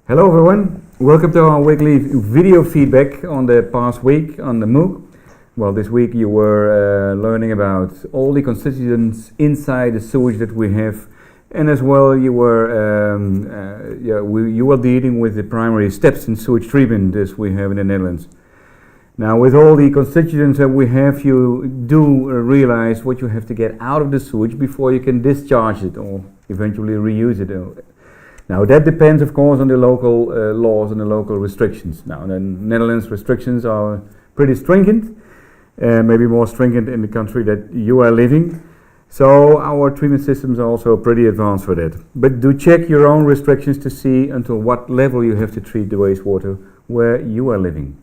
Hello everyone, welcome to our weekly video feedback on the past week on the MOOC. Well, this week you were learning about all the constituents inside the sewage that we have, and as well you were you were dealing with the primary steps in sewage treatment as we have in the Netherlands. Now, with all the constituents that we have, you do realize what you have to get out of the sewage before you can discharge it or eventually reuse it. Now, that depends, of course, on the local laws and the local restrictions. Now, the Netherlands restrictions are pretty stringent, maybe more stringent in the country that you are living. So our treatment systems are also pretty advanced for that. But do check your own restrictions to see until what level you have to treat the wastewater where you are living.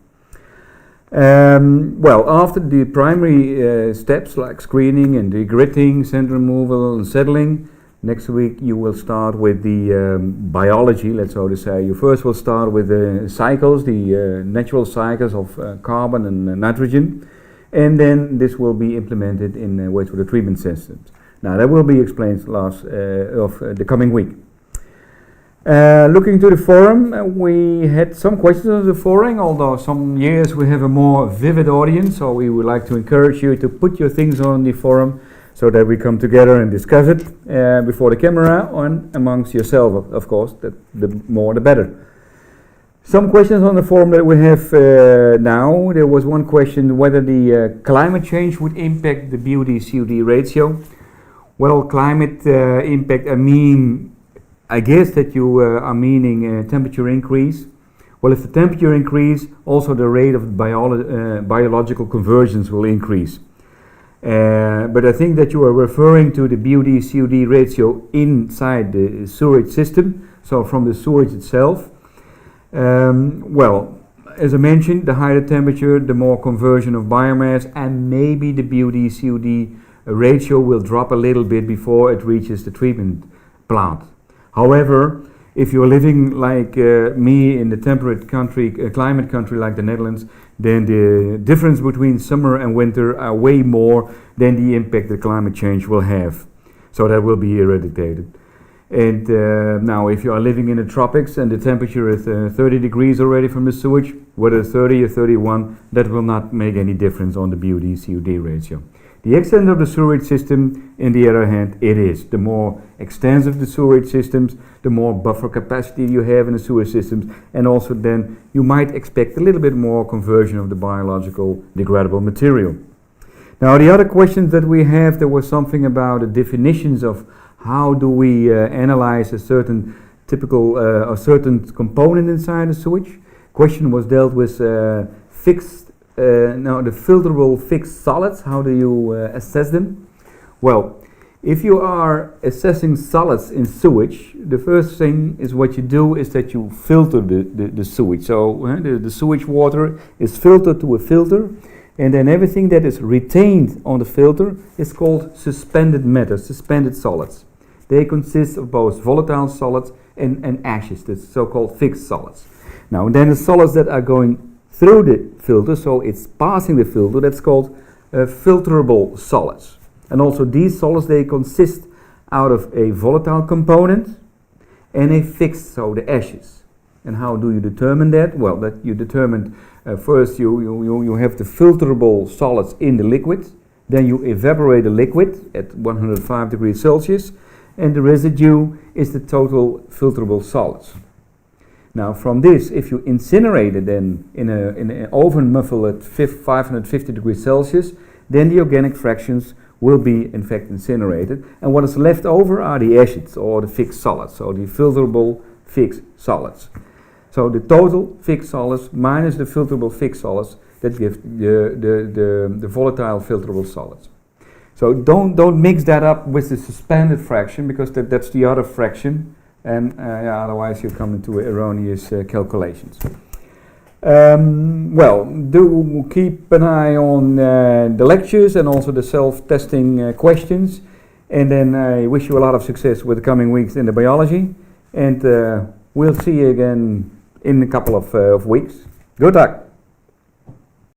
Well, after the primary steps like screening and degritting, sand removal and settling, next week you will start with the biology, let's so to say. You first will start with the cycles, the natural cycles of carbon and nitrogen, and then this will be implemented in wastewater treatment systems. Now that will be explained of the coming week. Looking to the forum, we had some questions on the forum, although some years we have a more vivid audience, so we would like to encourage you to put your things on the forum so that we come together and discuss it before the camera and amongst yourself, of course. That the more the better. Some questions on the forum that we have now. There was one question whether the climate change would impact the BOD-COD ratio. Well, climate impact, I guess that you are meaning temperature increase. Well, if the temperature increase, also the rate of biological conversions will increase. But I think that you are referring to the BOD-COD ratio inside the sewage system, so from the sewage itself. Well, as I mentioned, the higher the temperature, the more conversion of biomass, and maybe the BOD-COD ratio will drop a little bit before it reaches the treatment plant. However, if you're living like me in the temperate country, climate country like the Netherlands, then the difference between summer and winter are way more than the impact that climate change will have. So that will be eradicated. And now if you are living in the tropics and the temperature is 30 degrees already from the sewage, whether 30 or 31, that will not make any difference on the BOD-COD ratio. The extent of the sewage system, on the other hand, it is. The more extensive the sewage systems, the more buffer capacity you have in the sewage systems, and also then you might expect a little bit more conversion of the biological degradable material. Now the other questions that we have, there was something about the definitions of how do we analyze a certain typical a certain component inside the sewage. Question was dealt with now the filterable fixed solids, how do you assess them? Well, if you are assessing solids in sewage, the first thing is what you do is that you filter the sewage. So the sewage water is filtered to a filter, and then everything that is retained on the filter is called suspended matter, suspended solids. They consist of both volatile solids and ashes, the so-called fixed solids. Now then the solids that are going through the filter, so it's passing the filter, that's called filterable solids. And also these solids, they consist out of a volatile component and a fixed, so the ashes. And how do you determine that? Well, that you determine first you have the filterable solids in the liquid, then you evaporate the liquid at 105 degrees Celsius, and the residue is the total filterable solids. Now from this, if you incinerate it then in an oven muffle at 550 degrees Celsius, then the organic fractions will be in fact incinerated, and what is left over are the ashes or the fixed solids, so the filterable fixed solids. So the total fixed solids minus the filterable fixed solids, that gives the volatile filterable solids. So don't mix that up with the suspended fraction, because that's the other fraction, and otherwise you come into erroneous calculations. Well, do keep an eye on the lectures and also the self-testing questions, and then I wish you a lot of success with the coming weeks in the biology, and we'll see you again in a couple of weeks. Good luck!